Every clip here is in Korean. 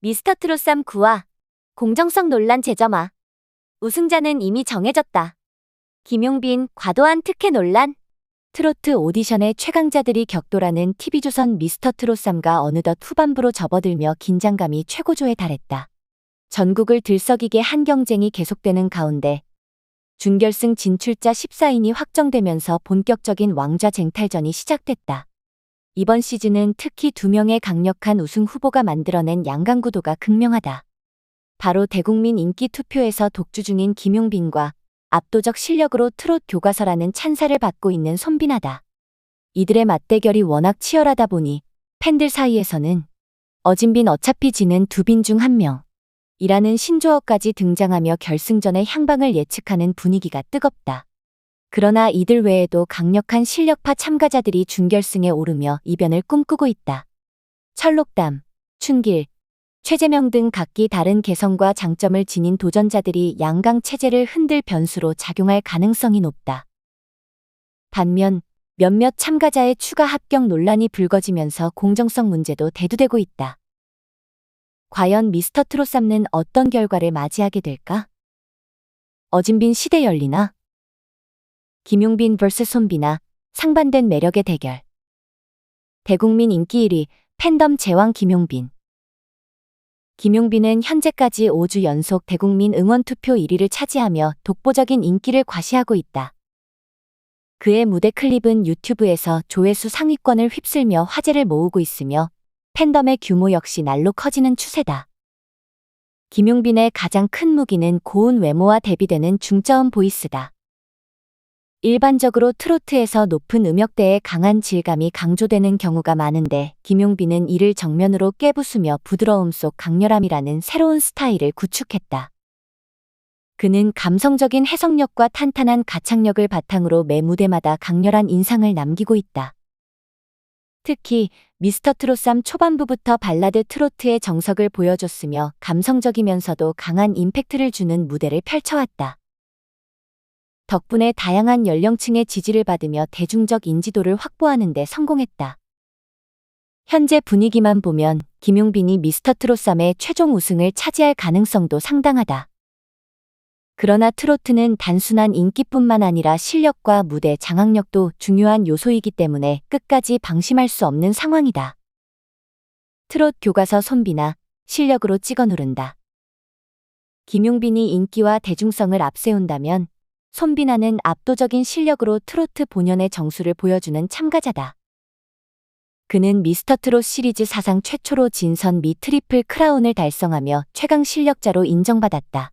미스터트롯 9화 공정성 논란 재점화. 우승자는 이미 정해졌다. 김용빈 과도한 특혜 논란. 트로트 오디션의 최강자들이 격돌하는 TV조선 미스터트롯3가 어느덧 후반부로 접어들며 긴장감이 최고조에 달했다. 전국을 들썩이게 한 경쟁이 계속되는 가운데 준결승 진출자 14인이 확정되면서 본격적인 왕좌 쟁탈전이 시작됐다. 이번 시즌은 특히 두 명의 강력한 우승 후보가 만들어낸 양강구도가 극명하다. 바로 대국민 인기 투표에서 독주 중인 김용빈과 압도적 실력으로 트롯 교과서라는 찬사를 받고 있는 손비나다. 이들의 맞대결이 워낙 치열하다 보니 팬들 사이에서는 어진빈 어차피 지는 두 빈 중 한 명이라는 신조어까지 등장하며 결승전의 향방을 예측하는 분위기가 뜨겁다. 그러나 이들 외에도 강력한 실력파 참가자들이 준결승에 오르며 이변을 꿈꾸고 있다. 철록담, 춘길, 최재명 등 각기 다른 개성과 장점을 지닌 도전자들이 양강 체제를 흔들 변수로 작용할 가능성이 높다. 반면 몇몇 참가자의 추가 합격 논란이 불거지면서 공정성 문제도 대두되고 있다. 과연 미스터트롯3는 어떤 결과를 맞이하게 될까? 어진빈 시대 열리나? 김용빈 vs 손비나, 상반된 매력의 대결. 대국민 인기 1위, 팬덤 제왕 김용빈. 김용빈은 현재까지 5주 연속 대국민 응원투표 1위를 차지하며 독보적인 인기를 과시하고 있다. 그의 무대 클립은 유튜브에서 조회수 상위권을 휩쓸며 화제를 모으고 있으며 팬덤의 규모 역시 날로 커지는 추세다. 김용빈의 가장 큰 무기는 고운 외모와 대비되는 중저음 보이스다. 일반적으로 트로트에서 높은 음역대의 강한 질감이 강조되는 경우가 많은데 김용빈은 이를 정면으로 깨부수며 부드러움 속 강렬함이라는 새로운 스타일을 구축했다. 그는 감성적인 해석력과 탄탄한 가창력을 바탕으로 매 무대마다 강렬한 인상을 남기고 있다. 특히 미스터트롯3 초반부부터 발라드 트로트의 정석을 보여줬으며 감성적이면서도 강한 임팩트를 주는 무대를 펼쳐왔다. 덕분에 다양한 연령층의 지지를 받으며 대중적 인지도를 확보하는 데 성공했다. 현재 분위기만 보면 김용빈이 미스터트롯3의 최종 우승을 차지할 가능성도 상당하다. 그러나 트로트는 단순한 인기뿐만 아니라 실력과 무대 장악력도 중요한 요소이기 때문에 끝까지 방심할 수 없는 상황이다. 트롯 교과서 손비나, 실력으로 찍어 누른다. 김용빈이 인기와 대중성을 앞세운다면 손비나는 압도적인 실력으로 트로트 본연의 정수를 보여주는 참가자다. 그는 미스터트롯 시리즈 사상 최초로 진선 미 트리플 크라운을 달성하며 최강 실력자로 인정받았다.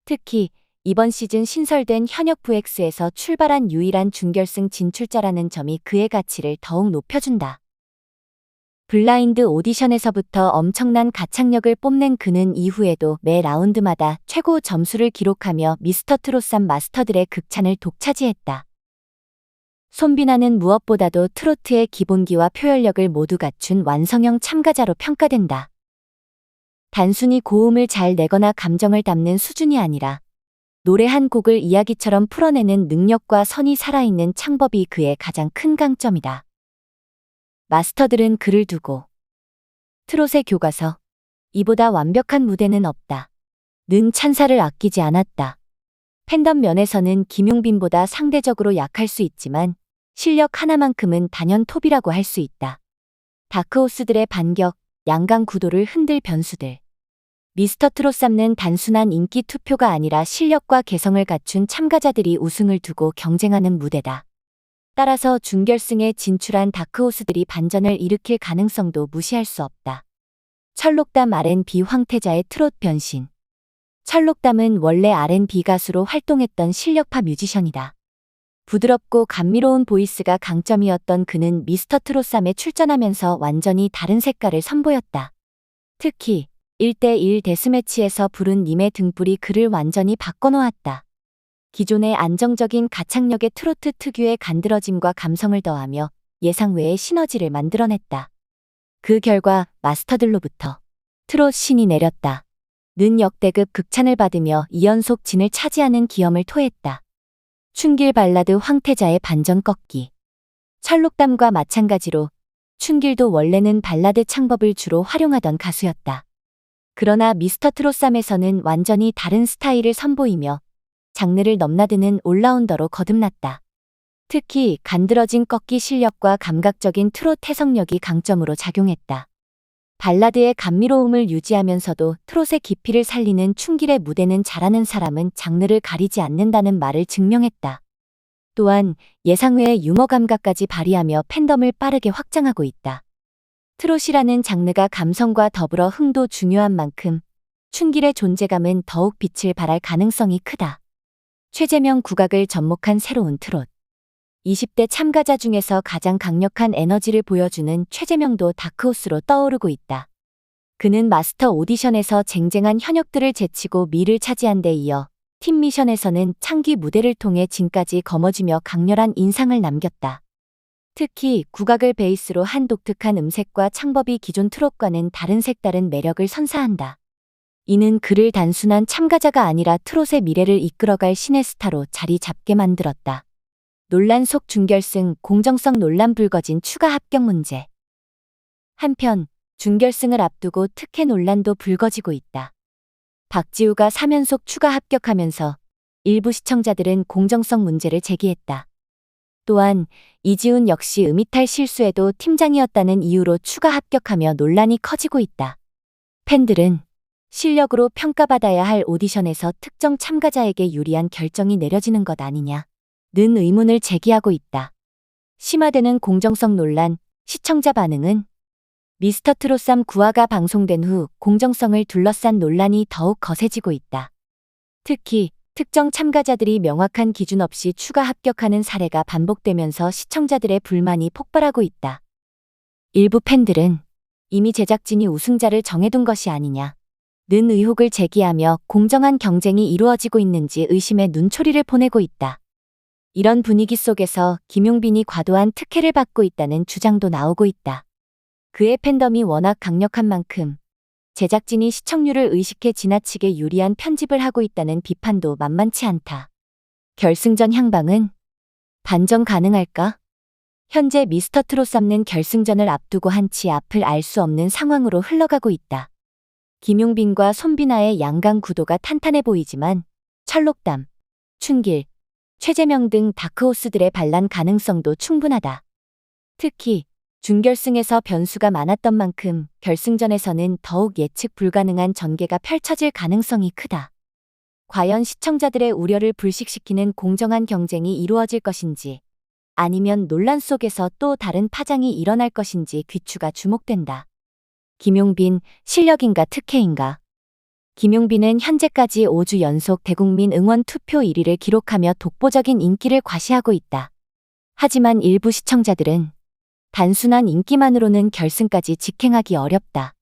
특히 이번 시즌 신설된 현역 VX에서 출발한 유일한 준결승 진출자라는 점이 그의 가치를 더욱 높여준다. 블라인드 오디션에서부터 엄청난 가창력을 뽐낸 그는 이후에도 매 라운드마다 최고 점수를 기록하며 미스터트롯3 마스터들의 극찬을 독차지했다. 손비나는 무엇보다도 트로트의 기본기와 표현력을 모두 갖춘 완성형 참가자로 평가된다. 단순히 고음을 잘 내거나 감정을 담는 수준이 아니라 노래 한 곡을 이야기처럼 풀어내는 능력과 선이 살아있는 창법이 그의 가장 큰 강점이다. 마스터들은 그를 두고 트롯의 교과서, 이보다 완벽한 무대는 없다. 는 찬사를 아끼지 않았다. 팬덤 면에서는 김용빈보다 상대적으로 약할 수 있지만 실력 하나만큼은 단연 톱이라고 할 수 있다. 다크호스들의 반격, 양강 구도를 흔들 변수들. 미스터트롯3는 단순한 인기 투표가 아니라 실력과 개성을 갖춘 참가자들이 우승을 두고 경쟁하는 무대다. 따라서 준결승에 진출한 다크호스들이 반전을 일으킬 가능성도 무시할 수 없다. 철록담 R&B 황태자의 트롯 변신. 철록담은 원래 R&B 가수로 활동했던 실력파 뮤지션이다. 부드럽고 감미로운 보이스가 강점이었던 그는 미스터트롯3에 출전하면서 완전히 다른 색깔을 선보였다. 특히 1대1 데스매치에서 부른 님의 등불이 그를 완전히 바꿔놓았다. 기존의 안정적인 가창력의 트로트 특유의 간드러짐과 감성을 더하며 예상 외의 시너지를 만들어냈다. 그 결과 마스터들로부터 트롯 신이 내렸다. 는 역대급 극찬을 받으며 2연속 진을 차지하는 기염을 토했다. 춘길 발라드 황태자의 반전 꺾기. 철록담과 마찬가지로 춘길도 원래는 발라드 창법을 주로 활용하던 가수였다. 그러나 미스터 트롯삼에서는 완전히 다른 스타일을 선보이며 장르를 넘나드는 올라운더로 거듭났다. 특히 간드러진 꺾기 실력과 감각적인 트롯 해석력이 강점으로 작용했다. 발라드의 감미로움을 유지하면서도 트롯의 깊이를 살리는 춘길의 무대는 잘하는 사람은 장르를 가리지 않는다는 말을 증명했다. 또한 예상외의 유머 감각까지 발휘하며 팬덤을 빠르게 확장하고 있다. 트롯이라는 장르가 감성과 더불어 흥도 중요한 만큼 춘길의 존재감은 더욱 빛을 발할 가능성이 크다. 최재명 국악을 접목한 새로운 트롯. 20대 참가자 중에서 가장 강력한 에너지를 보여주는 최재명도 다크호스로 떠오르고 있다. 그는 마스터 오디션에서 쟁쟁한 현역들을 제치고 미를 차지한 데 이어 팀 미션에서는 창기 무대를 통해 진까지 거머쥐며 강렬한 인상을 남겼다. 특히 국악을 베이스로 한 독특한 음색과 창법이 기존 트롯과는 다른 색다른 매력을 선사한다. 이는 그를 단순한 참가자가 아니라 트롯의 미래를 이끌어갈 신의 스타로 자리 잡게 만들었다. 논란 속 준결승, 공정성 논란 불거진 추가 합격 문제. 한편 준결승을 앞두고 특혜 논란도 불거지고 있다. 박지우가 3연속 추가 합격하면서 일부 시청자들은 공정성 문제를 제기했다. 또한 이지훈 역시 음이탈 실수에도 팀장이었다는 이유로 추가 합격하며 논란이 커지고 있다. 팬들은 실력으로 평가받아야 할 오디션에서 특정 참가자에게 유리한 결정이 내려지는 것 아니냐는 의문을 제기하고 있다. 심화되는 공정성 논란, 시청자 반응은 미스터 트롯3 9화가 방송된 후 공정성을 둘러싼 논란이 더욱 거세지고 있다. 특히 특정 참가자들이 명확한 기준 없이 추가 합격하는 사례가 반복되면서 시청자들의 불만이 폭발하고 있다. 일부 팬들은 이미 제작진이 우승자를 정해둔 것이 아니냐는 의혹을 제기하며 공정한 경쟁이 이루어지고 있는지 의심의 눈초리를 보내고 있다. 이런 분위기 속에서 김용빈이 과도한 특혜를 받고 있다는 주장도 나오고 있다. 그의 팬덤이 워낙 강력한 만큼 제작진이 시청률을 의식해 지나치게 유리한 편집을 하고 있다는 비판도 만만치 않다. 결승전 향방은 반전 가능할까? 현재 미스터 트롯3는 결승전을 앞두고 한치 앞을 알 수 없는 상황으로 흘러가고 있다. 김용빈과 손비나의 양강 구도가 탄탄해 보이지만 철록담, 춘길, 최재명 등 다크호스들의 반란 가능성도 충분하다. 특히 준결승에서 변수가 많았던 만큼 결승전에서는 더욱 예측 불가능한 전개가 펼쳐질 가능성이 크다. 과연 시청자들의 우려를 불식시키는 공정한 경쟁이 이루어질 것인지 아니면 논란 속에서 또 다른 파장이 일어날 것인지 귀추가 주목된다. 김용빈, 실력인가 특혜인가? 김용빈은 현재까지 5주 연속 대국민 응원 투표 1위를 기록하며 독보적인 인기를 과시하고 있다. 하지만 일부 시청자들은 단순한 인기만으로는 결승까지 직행하기 어렵다.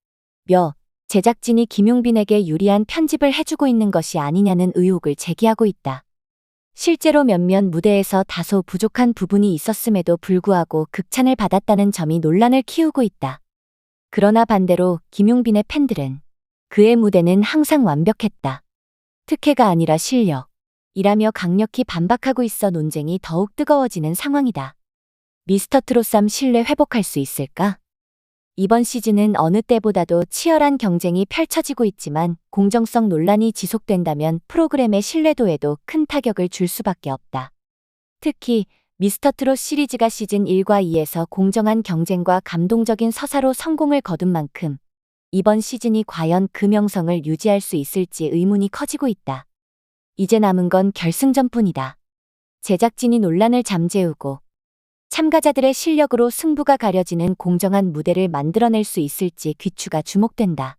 제작진이 김용빈에게 유리한 편집을 해주고 있는 것이 아니냐는 의혹을 제기하고 있다. 실제로 몇몇 무대에서 다소 부족한 부분이 있었음에도 불구하고 극찬을 받았다는 점이 논란을 키우고 있다. 그러나 반대로 김용빈의 팬들은 그의 무대는 항상 완벽했다. 특혜가 아니라 실력이라며 강력히 반박하고 있어 논쟁이 더욱 뜨거워지는 상황이다. 미스터 트롯3 신뢰 회복할 수 있을까? 이번 시즌은 어느 때보다도 치열한 경쟁이 펼쳐지고 있지만 공정성 논란이 지속된다면 프로그램의 신뢰도에도 큰 타격을 줄 수밖에 없다. 특히 미스터 트롯 시리즈가 시즌 1과 2에서 공정한 경쟁과 감동적인 서사로 성공을 거둔 만큼 이번 시즌이 과연 그 명성을 유지할 수 있을지 의문이 커지고 있다. 이제 남은 건 결승전뿐이다. 제작진이 논란을 잠재우고 참가자들의 실력으로 승부가 가려지는 공정한 무대를 만들어낼 수 있을지 귀추가 주목된다.